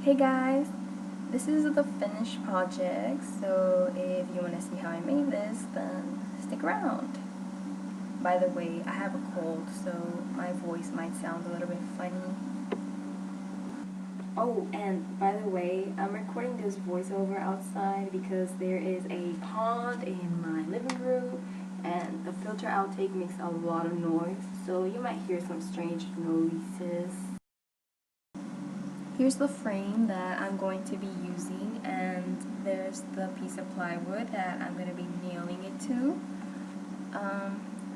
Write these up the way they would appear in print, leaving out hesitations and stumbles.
Hey guys, this is the finished project, so if you want to see how I made this, then stick around. By the way, I have a cold, so my voice might sound a little bit funny. Oh, and by the way, I'm recording this voiceover outside because there is a pond in my living room and the filter outtake makes a lot of noise, so you might hear some strange noises. Here's the frame that I'm going to be using, and there's the piece of plywood that I'm going to be nailing it to.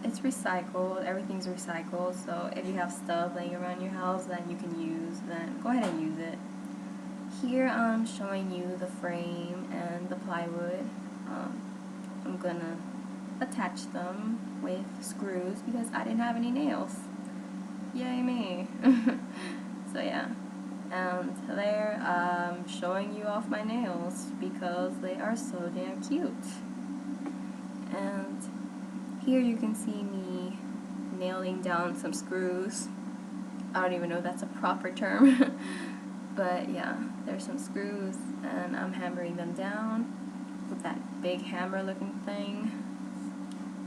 It's recycled, everything's recycled, so if you have stuff laying around your house that you can use, then go ahead and use it. Here I'm showing you the frame and the plywood. I'm going to attach them with screws because I didn't have any nails. Yay me! So yeah. And there I'm showing you off my nails because they are so damn cute. And here you can see me nailing down some screws. I don't even know if that's a proper term. But yeah, there's some screws and I'm hammering them down with that big hammer looking thing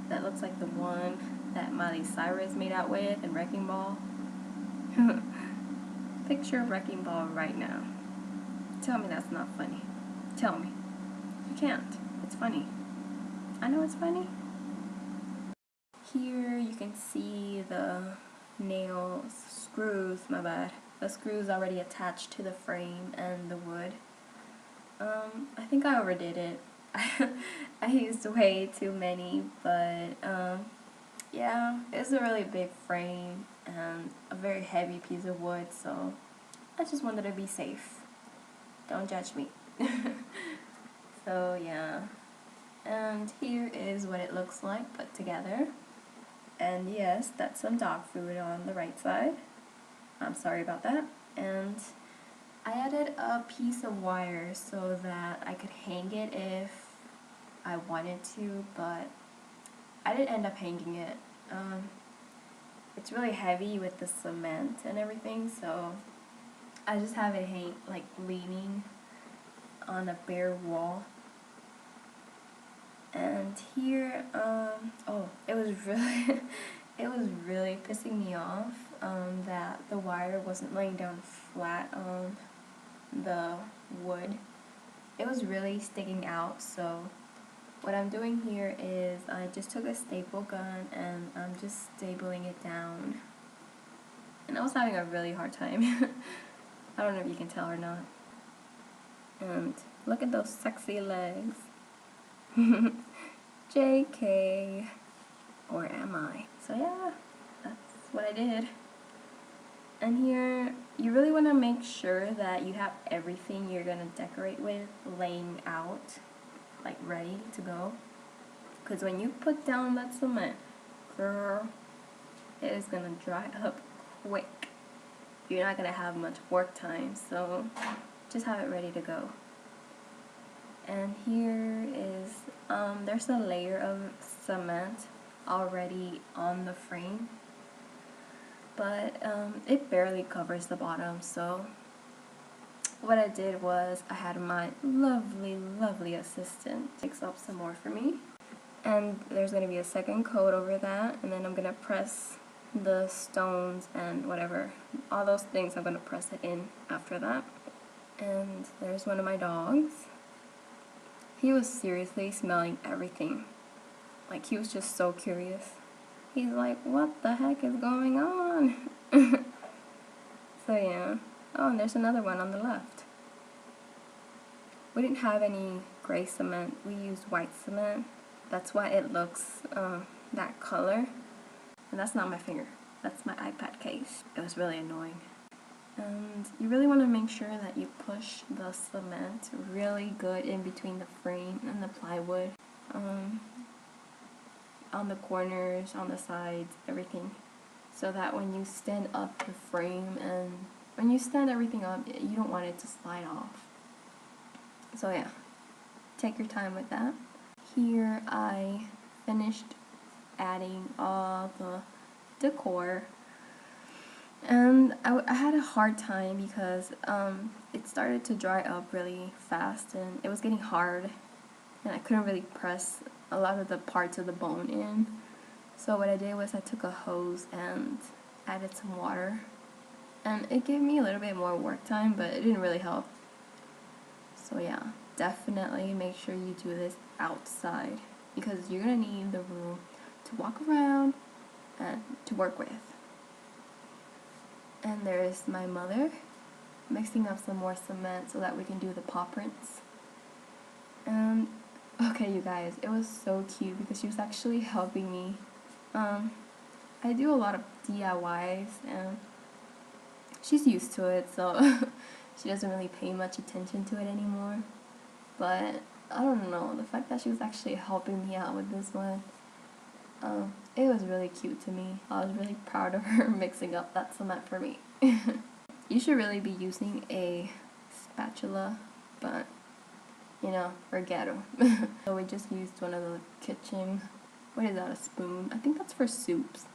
that looks like the one that Miley Cyrus made out with in Wrecking Ball. Picture Wrecking Ball right now. Tell me that's not funny. Tell me. You can't. It's funny. I know it's funny. Here you can see the screws, my bad. The screws already attached to the frame and the wood. I think I overdid it. I used way too many, but yeah, it's a really big frame and a very heavy piece of wood, so I just wanted to be safe. Don't judge me. So yeah, and here is what it looks like put together. And yes, that's some dog food on the right side. I'm sorry about that. And I added a piece of wire so that I could hang it if I wanted to, but I didn't end up hanging it. It's really heavy with the cement and everything, so I just have it like leaning on a bare wall. And here, oh, it was really, it was really pissing me off that the wire wasn't laying down flat on the wood. It was really sticking out, so what I'm doing here is I just took a staple gun and I'm just stapling it down. And I was having a really hard time. I don't know if you can tell or not. And look at those sexy legs. JK. Or am I? So yeah, that's what I did. And here, you really want to make sure that you have everything you're going to decorate with laying out, like ready to go. Because when you put down that cement, girl, it is going to dry up quick. You're not going to have much work time, so just have it ready to go. And here is, there's a layer of cement already on the frame, but it barely covers the bottom, so what I did was I had my lovely assistant mix up some more for me, and there's going to be a second coat over that, and then I'm going to press the stones and whatever, all those things, I'm going to press it in after that. And there's one of my dogs. He was seriously smelling everything. Like, he was just so curious. He's like, what the heck is going on? So yeah. Oh, and there's another one on the left. We didn't have any gray cement. We used white cement. That's why it looks that color. And that's not my finger. That's my iPad case. It was really annoying. And you really want to make sure that you push the cement really good in between the frame and the plywood. On the corners, on the sides, everything. So that when you stand up the frame and when you stand everything up, you don't want it to slide off. So yeah, take your time with that. Here I finished adding all the decor. And I had a hard time because it started to dry up really fast and it was getting hard and I couldn't really press a lot of the parts of the bone in. So what I did was I took a hose and added some water, and it gave me a little bit more work time, but it didn't really help. So yeah, definitely make sure you do this outside because you're gonna need the room to walk around and to work with. And there's my mother mixing up some more cement so that we can do the paw prints. And okay, you guys, it was so cute because she was actually helping me. I do a lot of DIYs and she's used to it, so she doesn't really pay much attention to it anymore. But I don't know, the fact that she was actually helping me out with this one, it was really cute to me. I was really proud of her mixing up that cement for me. You should really be using a spatula, but you know, forget them. So we just used one of the kitchen, what is that, a spoon? I think that's for soups.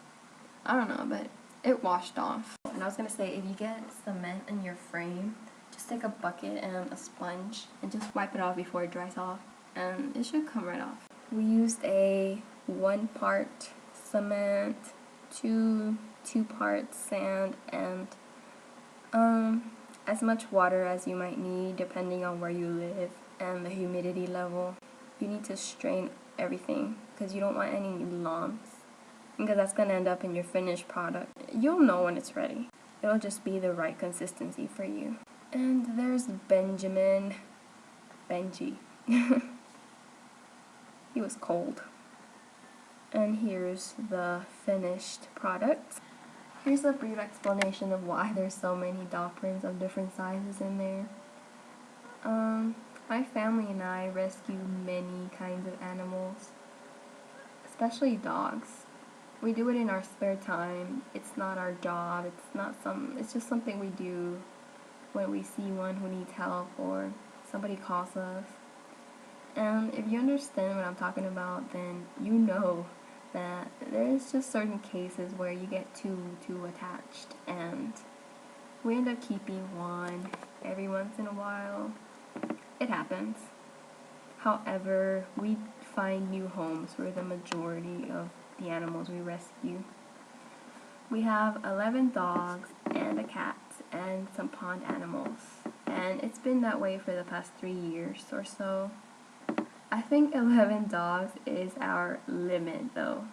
I don't know, but it washed off. And I was gonna say, if you get cement in your frame, just take a bucket and a sponge and just wipe it off before it dries off, and it should come right off. We used a 1 part cement, 2 parts sand, and as much water as you might need depending on where you live and the humidity level. You need to strain everything because you don't want any lumps, because that's going to end up in your finished product. You'll know when it's ready. It'll just be the right consistency for you. And there's Benji. He was cold. And here's the finished product. Here's a brief explanation of why there's so many dog prints of different sizes in there. My family and I rescue many kinds of animals, especially dogs. We do it in our spare time. It's not our job. It's just something we do when we see one who needs help or somebody calls us. And if you understand what I'm talking about, then you know that there's just certain cases where you get too attached, and we end up keeping one every once in a while. It happens. However, we find new homes for the majority of the animals we rescue. We have 11 dogs and a cat and some pond animals, and it's been that way for the past 3 years or so. I think 11 dogs is our limit though.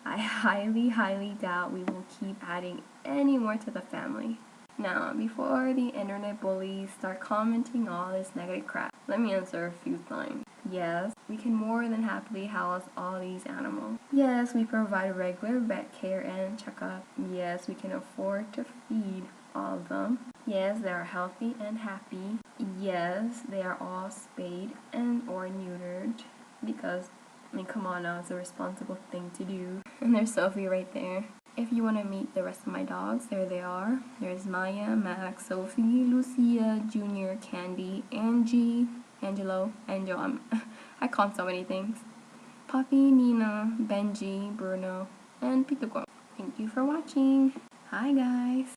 I highly doubt we will keep adding any more to the family. Now, before the internet bullies start commenting all this negative crap, let me answer a few things. Yes, we can more than happily house all these animals. Yes, we provide regular vet care and checkup. Yes, we can afford to feed all of them. Yes, they are healthy and happy. Yes, they are all spayed and or neutered because, I mean, come on now, it's a responsible thing to do. And there's Sophie right there. If you want to meet the rest of my dogs, there they are. There's Maya, Max, Sophie, Lucia, Junior, Candy, Angie, Angelo, I call him so many things. Puppy, Nina, Benji, Bruno, and Pitago. Thank you for watching. Hi guys.